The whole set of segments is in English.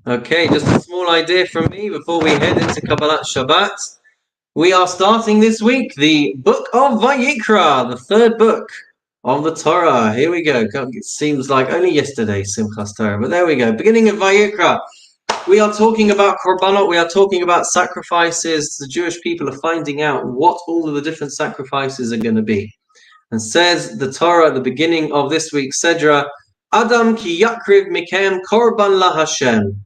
Okay, just a small idea from me before we head into Kabbalat Shabbat. We are starting this week the book of Vayikra, the third book of the Torah. Here we go. It seems like only yesterday, Simchas Torah, but there we go. Beginning of Vayikra. We are talking about korbanot, we are talking about sacrifices. The Jewish people are finding out what all of the different sacrifices are going to be. And says the Torah at the beginning of this week's Sedra, Adam ki yakriv mikem korban la Hashem.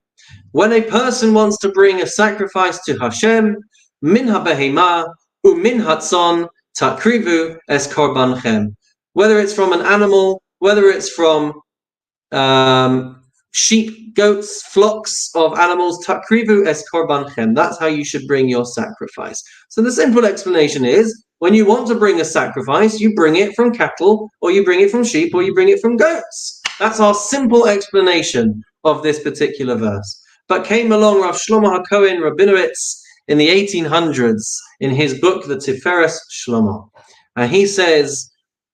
When a person wants to bring a sacrifice to Hashem, min ha-behema u'min hatzon takrivu es korbanchem. Whether it's from an animal, whether it's from sheep, goats, flocks of animals, takrivu es korbanchem. That's how you should bring your sacrifice. So the simple explanation is, when you want to bring a sacrifice, you bring it from cattle, or you bring it from sheep, or you bring it from goats. That's our simple explanation of this particular verse. But came along Rav Shlomo HaKohen Rabinowitz in the 1800s in his book, The Tiferes Shlomo. And he says,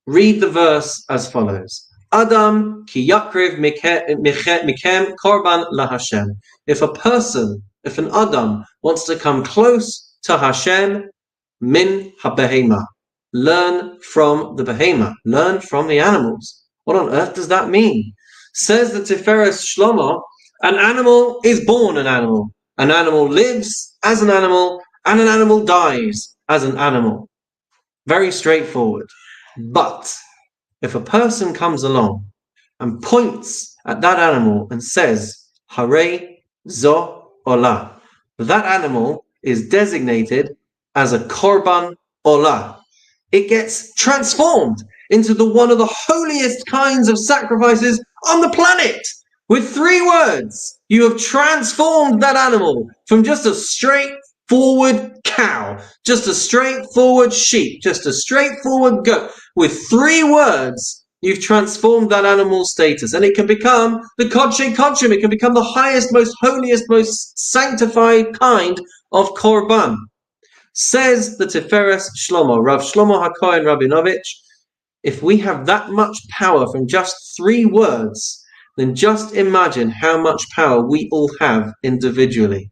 read the verse as follows. Adam ki yakriv mikem korban laHashem. If an Adam wants to come close to Hashem, min ha-behema. Learn from the behema. Learn from the animals. What on earth does that mean? Says the Tiferes Shlomo, an animal is born an animal. An animal lives as an animal, and an animal dies as an animal. Very straightforward. But if a person comes along and points at that animal and says, Hare zo olah, that animal is designated as a korban olah. It gets transformed into one of the holiest kinds of sacrifices on the planet. With 3 words, you have transformed that animal from just a straightforward cow, just a straightforward sheep, just a straightforward goat. With 3 words, you've transformed that animal's status, and it can become the Kodshe Kodshim. It can become the highest, most holiest, most sanctified kind of korban. Says the Tiferes Shlomo, Rav Shlomo HaKohen Rabinovich, if we have that much power from just 3 words, then just imagine how much power we all have individually.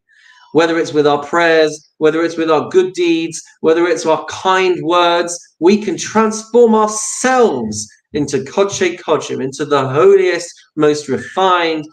Whether it's with our prayers, whether it's with our good deeds, whether it's our kind words, we can transform ourselves into Kodshe Kodshim, into the holiest, most refined,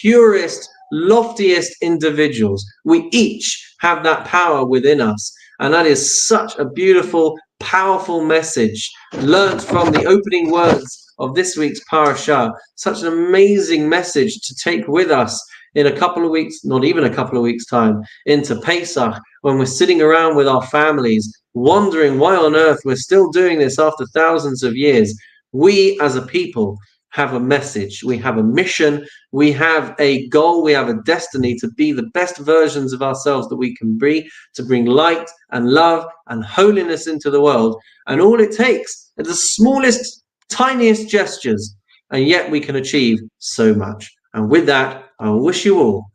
purest, loftiest individuals. We each have that power within us. And that is such a beautiful, powerful message learnt from the opening words of this week's parasha. Such an amazing message to take with us in a couple of weeks, not even a couple of weeks' time, into Pesach, when we're sitting around with our families, wondering why on earth we're still doing this after thousands of years. We as a people have a message, we have a mission, we have a goal, we have a destiny to be the best versions of ourselves that we can be, to bring light and love and holiness into the world. And all it takes is the smallest, tiniest gestures, and yet we can achieve so much. And with that, I wish you all